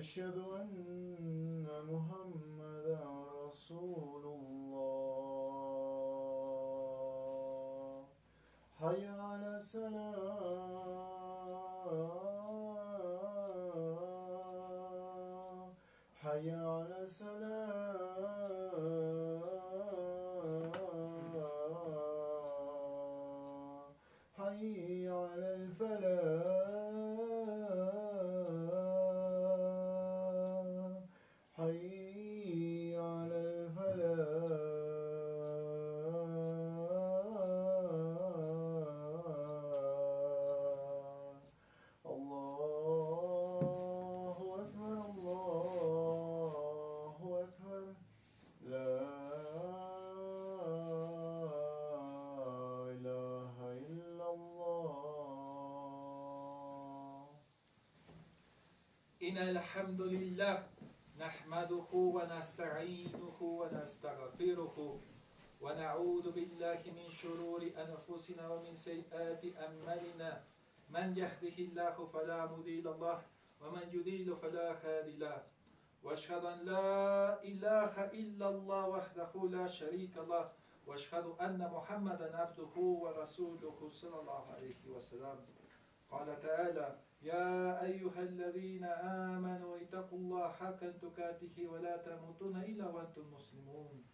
أشهد أن محمدا رسول الله. حي على السلام. حي على السلام. حي على الفلاح. حي على الفلاح. الله أكبر الله أكبر. لا إله إلا الله. إن الحمد لله نحمده ونستعينه ونستغفره ونعوذ بالله من شرور أنفسنا ومن سيئات أعمالنا. من يهده الله فلا مضل له ومن يضلل فلا هادي له. وأشهد أن لا إله إلا الله وحده لا شريك له وأشهد أن محمدا عبده ورسوله صلى الله عليه وسلم. قال تعالى: يا أيها الذين آمنوا اتقوا الله حق تقاته ولا تموتن إلا وأنتم مسلمون.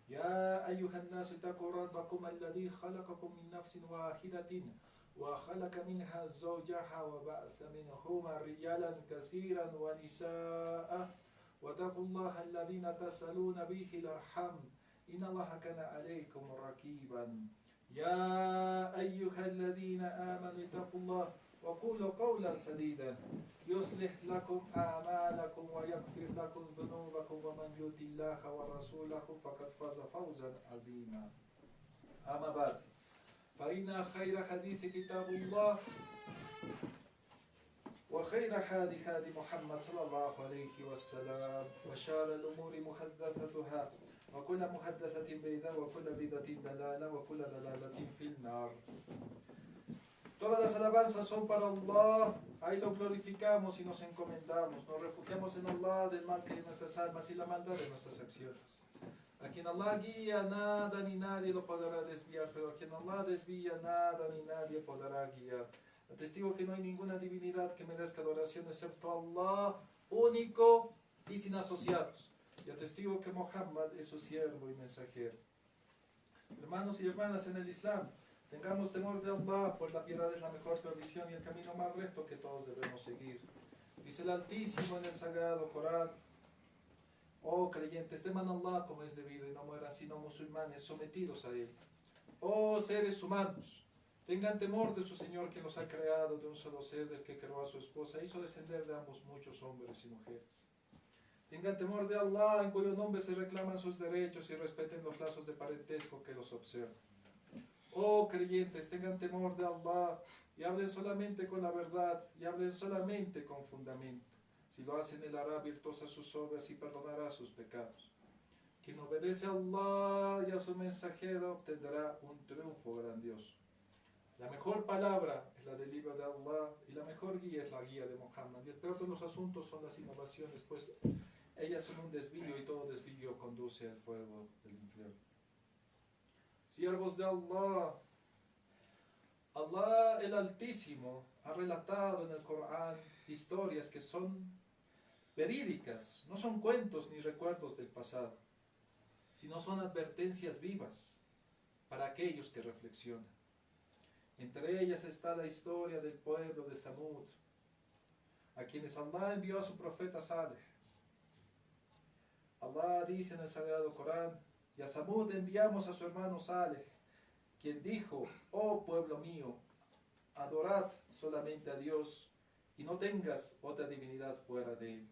يا أيها الناس اتقوا ربكم الذي خلقكم من نفس واحدة وخلق منها زوجها وبعث منهما رجالا كثيرا ونساء واتقوا الله الذين تسألون به الأرحام إن الله كان عليكم رقيبا. يا أيها الذين آمنوا اتقوا الله وقولوا قولا سديدا يصلح لكم أعمالكم ويغفر لكم ذنوبكم ومن يطع الله ورسوله فقد فاز فوزا عظيما. أما بعد، فإن خير حديث كتاب الله وخير هادي محمد صلى الله عليه وسلم وشر الأمور محدثاتها وكل محدثة بدعة وكل بدعة ضلالة وكل ضلالة في النار. Todas las alabanzas son para Allah, a Él lo glorificamos y nos encomendamos, nos refugiamos en Allah del mal que hay en nuestras almas y la maldad de nuestras acciones. A quien Allah guía, nada ni nadie lo podrá desviar, pero a quien Allah desvía, nada ni nadie podrá guiar. Atestigo que no hay ninguna divinidad que merezca adoración excepto Allah, único y sin asociados. Y atestigo que Muhammad es su siervo y mensajero. Hermanos y hermanas en el Islam, tengamos temor de Allah, pues la piedad es la mejor provisión y el camino más recto que todos debemos seguir. Dice el Altísimo en el Sagrado Corán: oh creyentes, teman a Allah como es debido y no mueran sino musulmanes sometidos a Él. Oh seres humanos, tengan temor de su Señor, que los ha creado de un solo ser, del que creó a su esposa e hizo descender de ambos muchos hombres y mujeres. Tengan temor de Allah, en cuyo nombre se reclaman sus derechos, y respeten los lazos de parentesco que los observan. Oh creyentes, tengan temor de Allah y hablen solamente con la verdad y hablen solamente con fundamento. Si lo hacen, Él hará virtuosas sus obras y perdonará sus pecados. Quien obedece a Allah y a su mensajero obtendrá un triunfo grandioso. La mejor palabra es la del libro de Allah y la mejor guía es la guía de Muhammad. Y el peor de los asuntos son las innovaciones, pues ellas son un desvío y todo desvío conduce al fuego del infierno. Siervos de Allah, Allah el Altísimo ha relatado en el Corán historias que son verídicas, no son cuentos ni recuerdos del pasado, sino son advertencias vivas para aquellos que reflexionan. Entre ellas está la historia del pueblo de Samud, a quienes Allah envió a su profeta Saleh. Allah dice en el Sagrado Corán: y a Samud enviamos a su hermano Saleh, quien dijo: oh pueblo mío, adorad solamente a Dios y no tengas otra divinidad fuera de Él.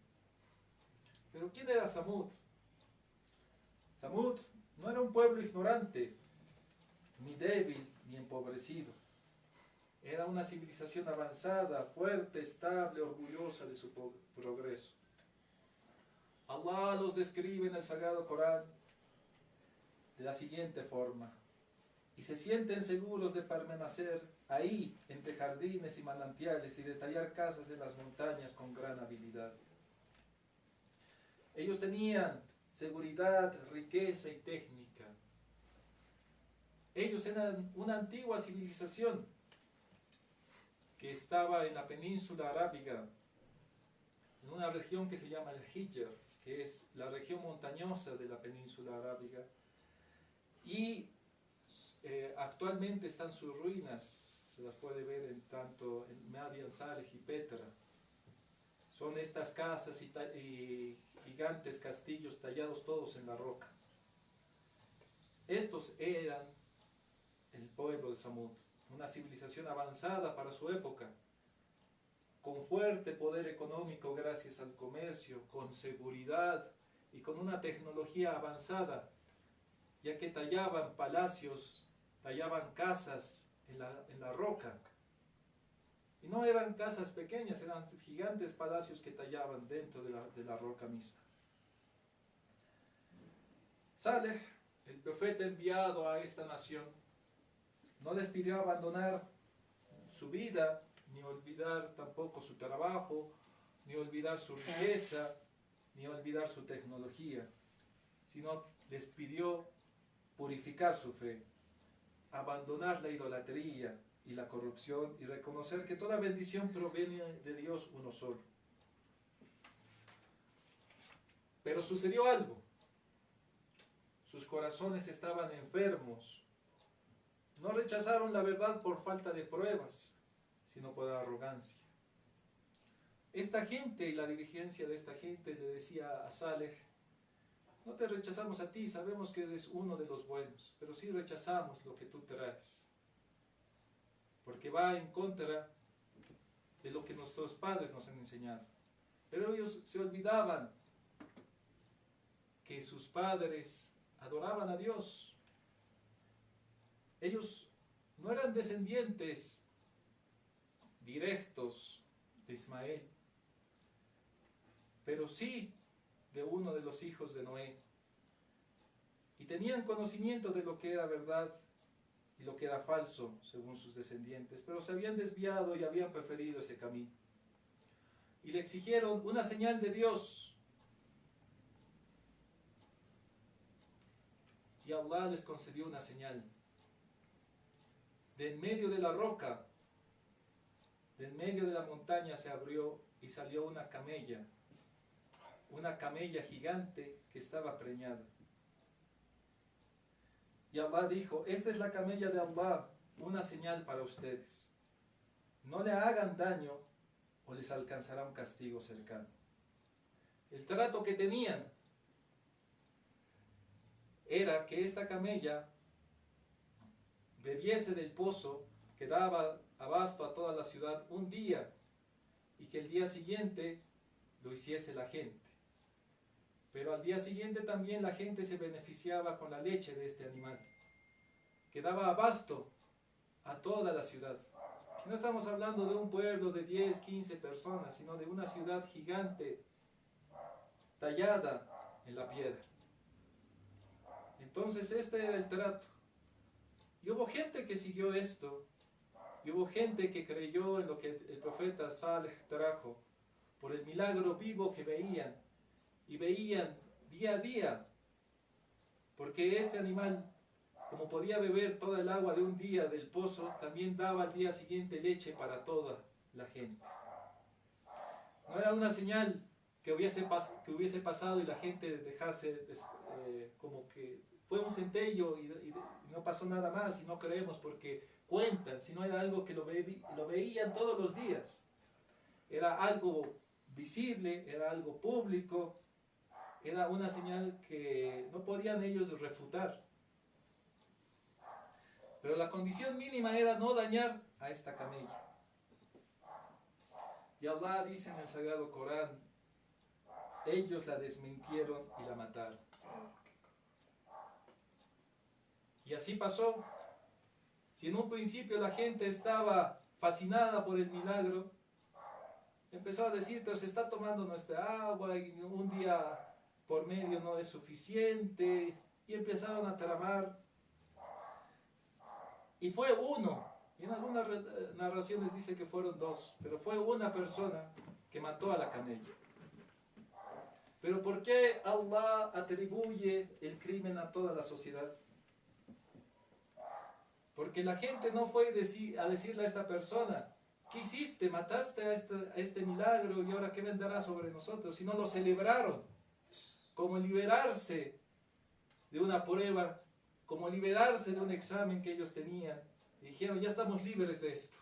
Pero ¿quién era Samud? Samud no era un pueblo ignorante, ni débil, ni empobrecido. Era una civilización avanzada, fuerte, estable, orgullosa de su progreso. Allah los describe en el Sagrado Corán de la siguiente forma: y se sienten seguros de permanecer ahí entre jardines y manantiales y de tallar casas en las montañas con gran habilidad. Ellos tenían seguridad, riqueza y técnica. Ellos eran una antigua civilización que estaba en la península arábiga, en una región que se llama el Hijr, que es la región montañosa de la península arábiga, y actualmente están sus ruinas, se las puede ver tanto en Madian Saleh y Petra. Son estas casas y gigantes castillos tallados todos en la roca. Estos eran el pueblo de Samud, una civilización avanzada para su época, con fuerte poder económico gracias al comercio, con seguridad y con una tecnología avanzada, ya que tallaban palacios, tallaban casas en la roca. Y no eran casas pequeñas, eran gigantes palacios que tallaban dentro de la roca misma. Saleh, el profeta enviado a esta nación, no les pidió abandonar su vida, ni olvidar tampoco su trabajo, ni olvidar su riqueza, ni olvidar su tecnología, sino les pidió purificar su fe, abandonar la idolatría y la corrupción y reconocer que toda bendición proviene de Dios uno solo. Pero sucedió algo. Sus corazones estaban enfermos. No rechazaron la verdad por falta de pruebas, sino por arrogancia. Esta gente y la dirigencia de esta gente le decía a Saleh: no te rechazamos a ti, sabemos que eres uno de los buenos, pero sí rechazamos lo que tú traes, porque va en contra de lo que nuestros padres nos han enseñado. Pero ellos se olvidaban que sus padres adoraban a Dios. Ellos no eran descendientes directos de Ismael, pero sí de uno de los hijos de Noé. Y tenían conocimiento de lo que era verdad y lo que era falso, según sus descendientes, pero se habían desviado y habían preferido ese camino. Y le exigieron una señal de Dios. Y Allah les concedió una señal. De en medio de la roca, de en medio de la montaña se abrió y salió una camella gigante que estaba preñada. Y Allah dijo: esta es la camella de Allah, una señal para ustedes. No le hagan daño o les alcanzará un castigo cercano. El trato que tenían era que esta camella bebiese del pozo que daba abasto a toda la ciudad un día, y que el día siguiente lo hiciese la gente. Pero al día siguiente también la gente se beneficiaba con la leche de este animal, que daba abasto a toda la ciudad. No estamos hablando de un pueblo de 10, 15 personas, sino de una ciudad gigante, tallada en la piedra. Entonces este era el trato. Y hubo gente que siguió esto, y hubo gente que creyó en lo que el profeta Saleh trajo, por el milagro vivo que veían, y veían día a día, porque este animal, como podía beber toda el agua de un día del pozo, también daba al día siguiente leche para toda la gente. No era una señal que hubiese pasado y la gente dejase, como que fue un centello y no pasó nada más y no creemos porque cuentan, sino era algo que lo veían todos los días. Era algo visible, era algo público, era una señal que no podían ellos refutar. Pero la condición mínima era no dañar a esta camella. Y Allah dice en el Sagrado Corán: ellos la desmintieron y la mataron. Y así pasó. Si en un principio la gente estaba fascinada por el milagro, empezó a decir: pero se está tomando nuestra agua y un día por medio no es suficiente, y empezaron a tramar. Y fue uno, y en algunas narraciones dice que fueron dos, pero fue una persona que mató a la camella. Pero ¿por qué Allah atribuye el crimen a toda la sociedad? Porque la gente no fue a decirle a esta persona: ¿qué hiciste? Mataste a este milagro y ahora ¿qué vendrá sobre nosotros? Sino lo celebraron como liberarse de una prueba, como liberarse de un examen que ellos tenían. Y dijeron: ya estamos libres de esto.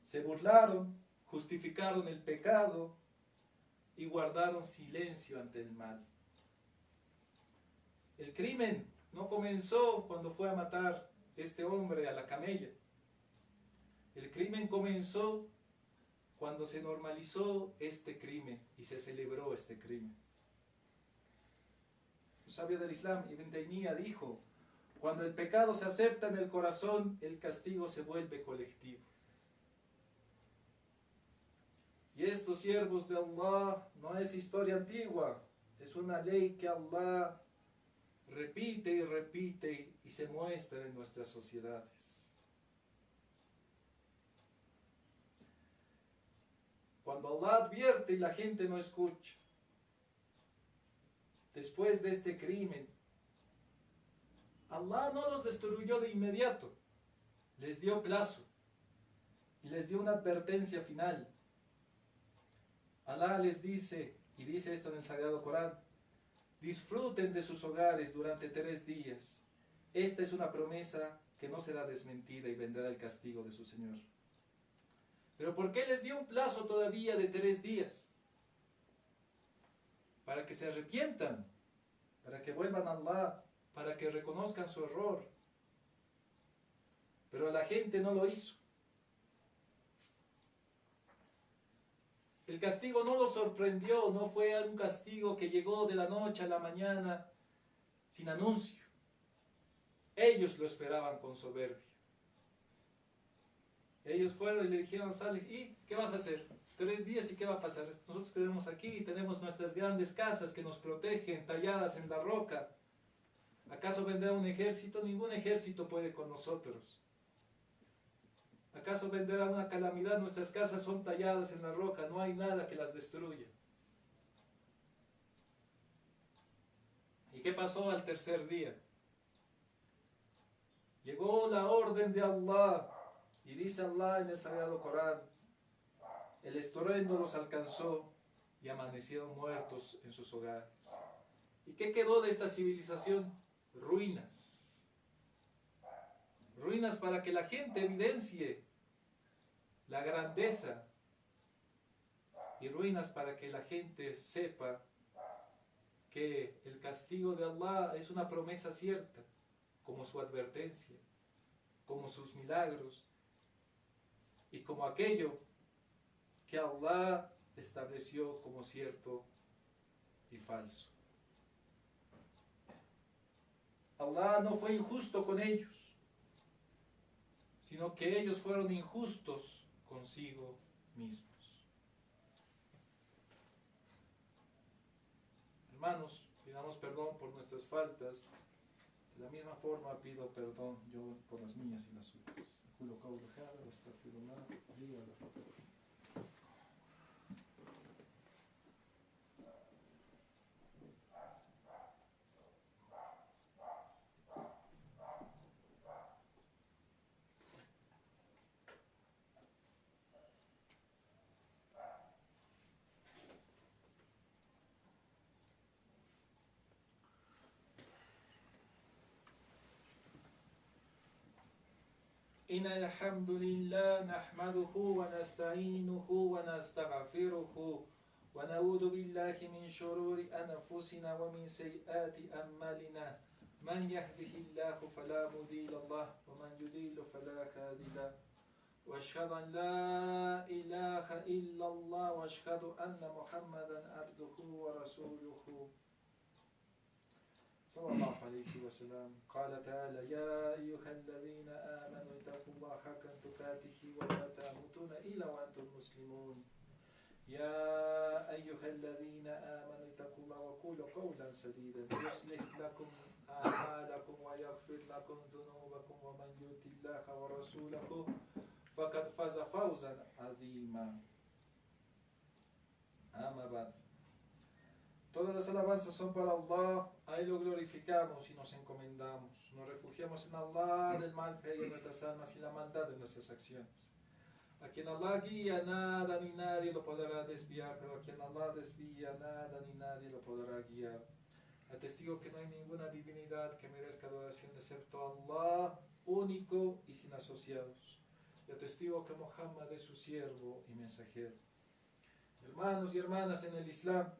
Se burlaron, justificaron el pecado y guardaron silencio ante el mal. El crimen no comenzó cuando fue a matar este hombre a la camella. El crimen comenzó cuando se normalizó este crimen y se celebró este crimen. Un sabio del Islam, Ibn Taymiyyah, dijo: cuando el pecado se acepta en el corazón, el castigo se vuelve colectivo. Y estos siervos de Allah no es historia antigua, es una ley que Allah repite y repite y se muestra en nuestras sociedades. Cuando Allah advierte y la gente no escucha, después de este crimen, Allah no los destruyó de inmediato, les dio plazo y les dio una advertencia final. Allah les dice, y dice esto en el Sagrado Corán: disfruten de sus hogares durante 3 días. Esta es una promesa que no será desmentida y vendrá el castigo de su Señor. ¿Pero por qué les dio un plazo todavía de 3 días? Para que se arrepientan, para que vuelvan a Allah, para que reconozcan su error. Pero la gente no lo hizo. El castigo no los sorprendió, no fue un castigo que llegó de la noche a la mañana sin anuncio. Ellos lo esperaban con soberbia. Ellos fueron y le dijeron a Salih: ¿y qué vas a hacer? 3 días, ¿y qué va a pasar? Nosotros quedamos aquí, tenemos nuestras grandes casas que nos protegen, talladas en la roca. ¿Acaso vendrá un ejército? Ningún ejército puede con nosotros. ¿Acaso vendrá una calamidad? Nuestras casas son talladas en la roca, no hay nada que las destruya. ¿Y qué pasó al tercer día? Llegó la orden de Allah, y dice Allah en el Sagrado Corán: el estruendo los alcanzó y amanecieron muertos en sus hogares. ¿Y qué quedó de esta civilización? Ruinas. Ruinas para que la gente evidencie la grandeza, y ruinas para que la gente sepa que el castigo de Allah es una promesa cierta, como su advertencia, como sus milagros y como aquello que Allah estableció como cierto y falso. Allah no fue injusto con ellos, sino que ellos fueron injustos consigo mismos. Hermanos, pidamos perdón por nuestras faltas. De la misma forma pido perdón yo por las mías y las suyas. إن الحمد لله نحمده ونستعينه ونستغفره ونعوذ بالله من شرور أنفسنا ومن سيئات أعمالنا من يهده الله فلا مضل له ومن يضلل فلا هادي له وأشهد أن لا إله إلا الله وأشهد أن محمدا عبده ورسوله صلى الله عليه وسلم. قال تعالى: يا أيها الذين آمنوا اتقوا الله حق تقاته ولا تموتن إلا وأنتم مسلمون. يا أيها الذين آمنوا اتقوا الله وقولوا قولا سديدا يصلح لكم أعمالكم ويغفر لكم ذنوبكم ومن يطع الله ورسوله فقد فاز فوزا عظيما. Amma ba'd. Todas las alabanzas son para Allah, a Él lo glorificamos y nos encomendamos. Nos refugiamos en Allah del mal que hay en nuestras almas y la maldad de nuestras acciones. A quien Allah guía, nada ni nadie lo podrá desviar, pero a quien Allah desvía, nada ni nadie lo podrá guiar. Atestigo que no hay ninguna divinidad que merezca adoración excepto Allah, único y sin asociados. Y atestigo que Muhammad es su siervo y mensajero. Hermanos y hermanas en el Islam,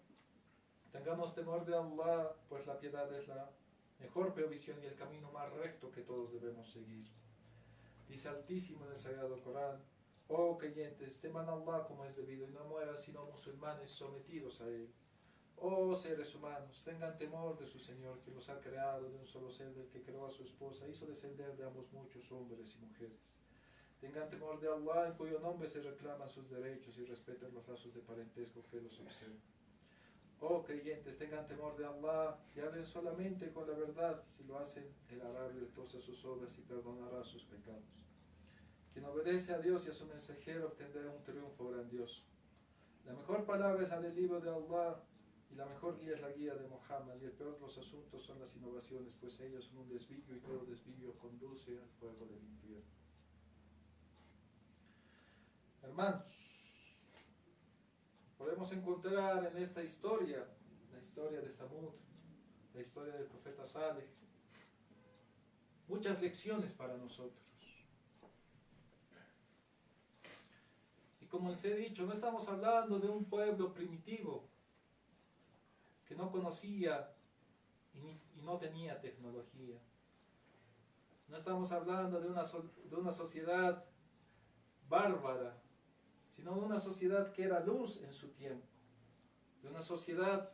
tengamos temor de Allah, pues la piedad es la mejor provisión y el camino más recto que todos debemos seguir. Dice Altísimo en el Sagrado Corán: oh creyentes, teman a Allah como es debido y no mueran sino musulmanes sometidos a Él. Oh seres humanos, tengan temor de su Señor, que los ha creado de un solo ser, del que creó a su esposa, hizo descender de ambos muchos hombres y mujeres. Tengan temor de Allah, en cuyo nombre se reclaman sus derechos, y respeten los lazos de parentesco que los observan. Oh creyentes, tengan temor de Allah y hablen solamente con la verdad. Si lo hacen, Él hará virtuosas sus obras y perdonará sus pecados. Quien obedece a Dios y a su mensajero obtendrá un triunfo grandioso. La mejor palabra es la del libro de Allah, y la mejor guía es la guía de Muhammad, y el peor de los asuntos son las innovaciones, pues ellas son un desvío, y todo desvío conduce al fuego del infierno. Hermanos, podemos encontrar en esta historia, la historia de Thamud, la historia del profeta Saleh, muchas lecciones para nosotros. Y como les he dicho, no estamos hablando de un pueblo primitivo que no conocía y no tenía tecnología. No estamos hablando de una sociedad bárbara, sino de una sociedad que era luz en su tiempo, de una sociedad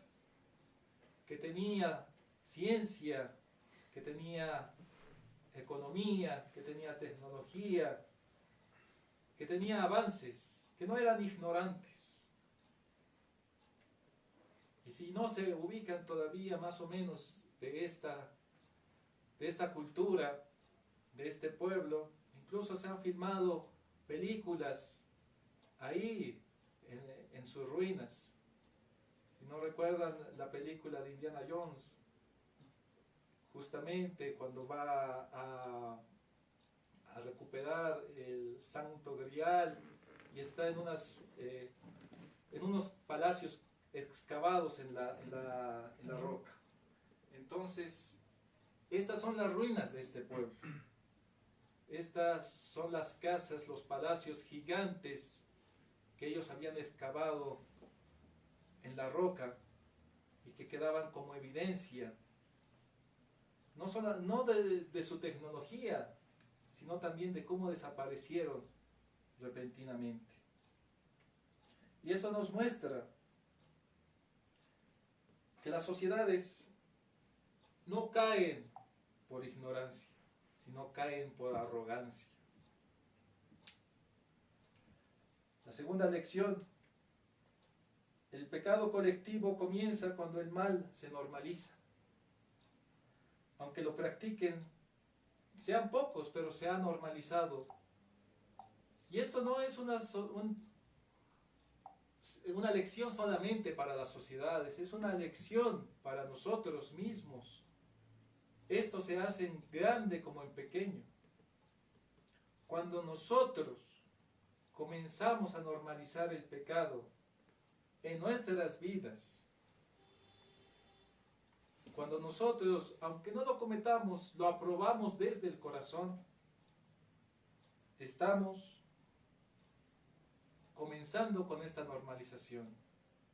que tenía ciencia, que tenía economía, que tenía tecnología, que tenía avances, que no eran ignorantes. Y si no se ubican todavía más o menos de esta cultura, de este pueblo, incluso se han filmado películas ahí en sus ruinas. Si no recuerdan la película de Indiana Jones, justamente cuando va a recuperar el Santo Grial y está en unos palacios excavados en la roca. Entonces, estas son las ruinas de este pueblo. Estas son las casas, los palacios gigantes que ellos habían excavado en la roca y que quedaban como evidencia, no de su tecnología, sino también de cómo desaparecieron repentinamente. Y esto nos muestra que las sociedades no caen por ignorancia, sino caen por arrogancia. La segunda lección: el pecado colectivo comienza cuando el mal se normaliza. Aunque lo practiquen, sean pocos, pero se ha normalizado. Y esto no es una lección solamente para las sociedades, es una lección para nosotros mismos. Esto se hace en grande como en pequeño. Cuando nosotros comenzamos a normalizar el pecado en nuestras vidas, cuando nosotros, aunque no lo cometamos, lo aprobamos desde el corazón, estamos comenzando con esta normalización.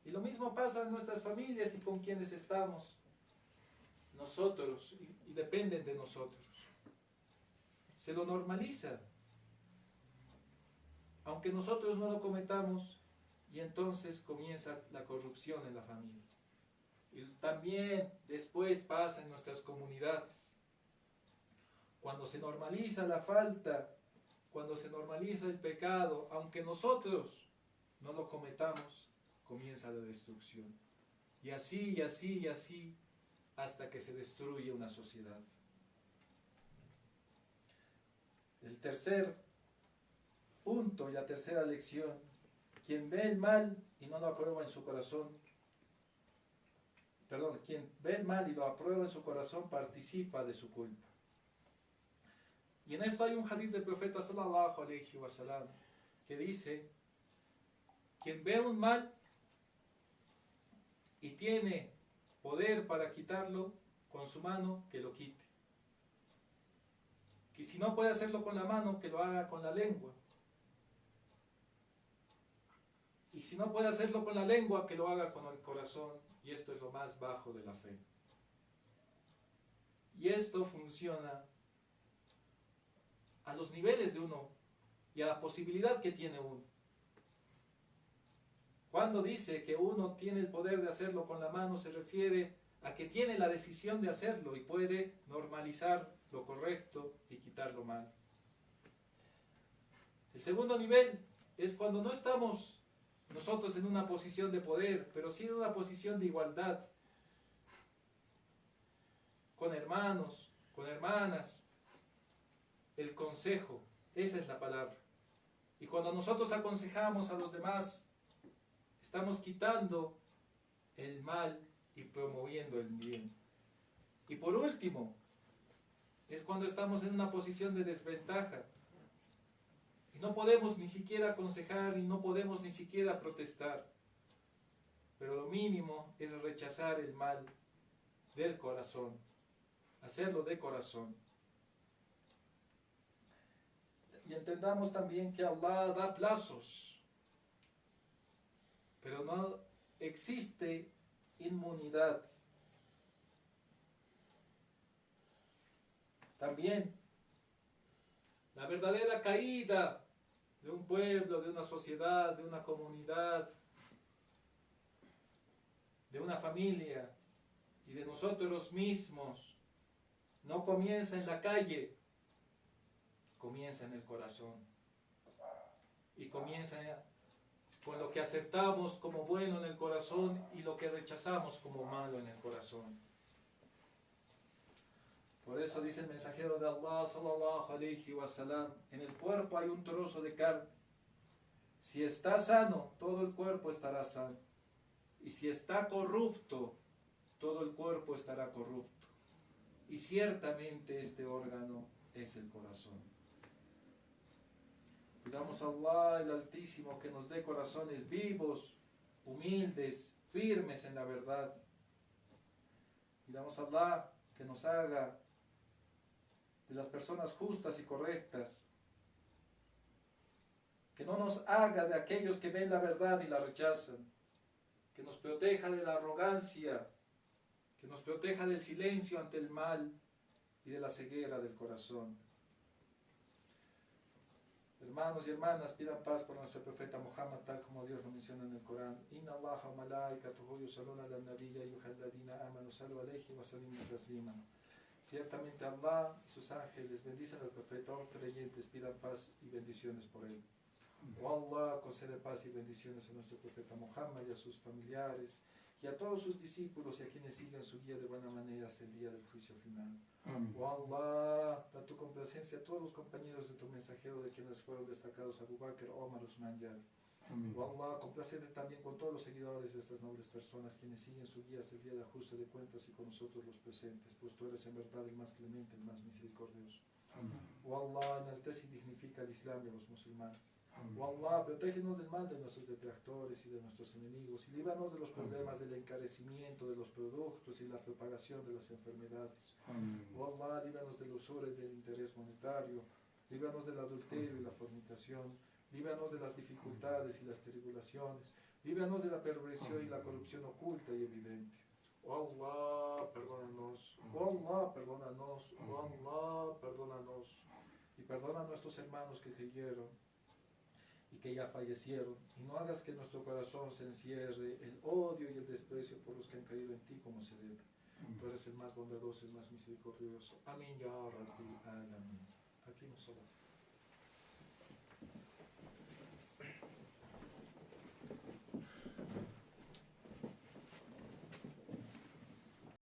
Y lo mismo pasa en nuestras familias y con quienes estamos nosotros, y dependen de nosotros. Se lo normaliza, aunque nosotros no lo cometamos, y entonces comienza la corrupción en la familia. Y también después pasa en nuestras comunidades. Cuando se normaliza la falta, cuando se normaliza el pecado, aunque nosotros no lo cometamos, comienza la destrucción. Y así, y así, y así, hasta que se destruye una sociedad. El tercer punto y la tercera lección quien ve el mal y no lo aprueba en su corazón, quien ve el mal y lo aprueba en su corazón participa de su culpa. Y en esto hay un hadith del profeta sallallahu alayhi wa sallam que dice: quien ve un mal y tiene poder para quitarlo con su mano, que lo quite. Que si no puede hacerlo con la mano, que lo haga con la lengua. Y si no puede hacerlo con la lengua, que lo haga con el corazón. Y esto es lo más bajo de la fe. Y esto funciona a los niveles de uno y a la posibilidad que tiene uno. Cuando dice que uno tiene el poder de hacerlo con la mano, se refiere a que tiene la decisión de hacerlo y puede normalizar lo correcto y quitar lo malo. El segundo nivel es cuando no estamos nosotros en una posición de poder, pero sí en una posición de igualdad, con hermanos, con hermanas. El consejo, esa es la palabra. Y cuando nosotros aconsejamos a los demás, estamos quitando el mal y promoviendo el bien. Y por último, es cuando estamos en una posición de desventaja y no podemos ni siquiera aconsejar y no podemos ni siquiera protestar. Pero lo mínimo es rechazar el mal del corazón, hacerlo de corazón. Y entendamos también que Allah da plazos, pero no existe inmunidad. También la verdadera caída de un pueblo, de una sociedad, de una comunidad, de una familia y de nosotros mismos no comienza en la calle, comienza en el corazón. Y comienza con lo que aceptamos como bueno en el corazón y lo que rechazamos como malo en el corazón. Por eso dice el mensajero de Allah sallallahu alayhi wa sallam: en el cuerpo hay un trozo de carne. Si está sano, todo el cuerpo estará sano. Y si está corrupto, todo el cuerpo estará corrupto. Y ciertamente este órgano es el corazón. Pidamos a Allah el Altísimo que nos dé corazones vivos, humildes, firmes en la verdad. Pidamos a Allah que nos haga de las personas justas y correctas, que no nos haga de aquellos que ven la verdad y la rechazan, que nos proteja de la arrogancia, que nos proteja del silencio ante el mal y de la ceguera del corazón. Hermanos y hermanas, pidan paz por nuestro profeta Muhammad, tal como Dios lo menciona en el Corán. Inna Allaha wa malaikatuhu yusalluna ala nabiyyi ayyuhalladhina amanu sallu alayhi wa sallimu taslima. Ciertamente Allah y sus ángeles bendicen al profeta. Oh creyentes, pidan paz y bendiciones por él. Oh Allah, concede paz y bendiciones a nuestro profeta Muhammad y a sus familiares y a todos sus discípulos y a quienes sigan su guía de buena manera hasta el día del juicio final. Oh Allah, da tu complacencia a todos los compañeros de tu mensajero, de quienes fueron destacados Abu Bakr, Omar, Usman y Ali. Oh Allah, complacete también con todos los seguidores de estas nobles personas, quienes siguen su guía hasta el día del ajuste de cuentas y con nosotros los presentes, pues tú eres en verdad el más clemente, el más misericordioso. Oh Allah, enaltece y dignifica al Islam y a los musulmanes. Oh Allah, protégenos del mal de nuestros detractores y de nuestros enemigos y líbranos de los problemas del encarecimiento de los productos y la propagación de las enfermedades. Oh Allah, líbranos del usura y del interés monetario, líbranos del adulterio y la fornicación, líbranos de las dificultades y las tribulaciones, líbranos de la perversión y la corrupción oculta y evidente. Oh Allah, perdónanos. Oh Allah, perdónanos. Oh Allah, perdónanos. Y perdona a nuestros hermanos que creyeron y que ya fallecieron, y no hagas que en nuestro corazón se encierre el odio y el desprecio por los que han caído en ti como se debe. Tú eres el más bondadoso, el más misericordioso. Amén ya Rabbi Alamin. Aquí nos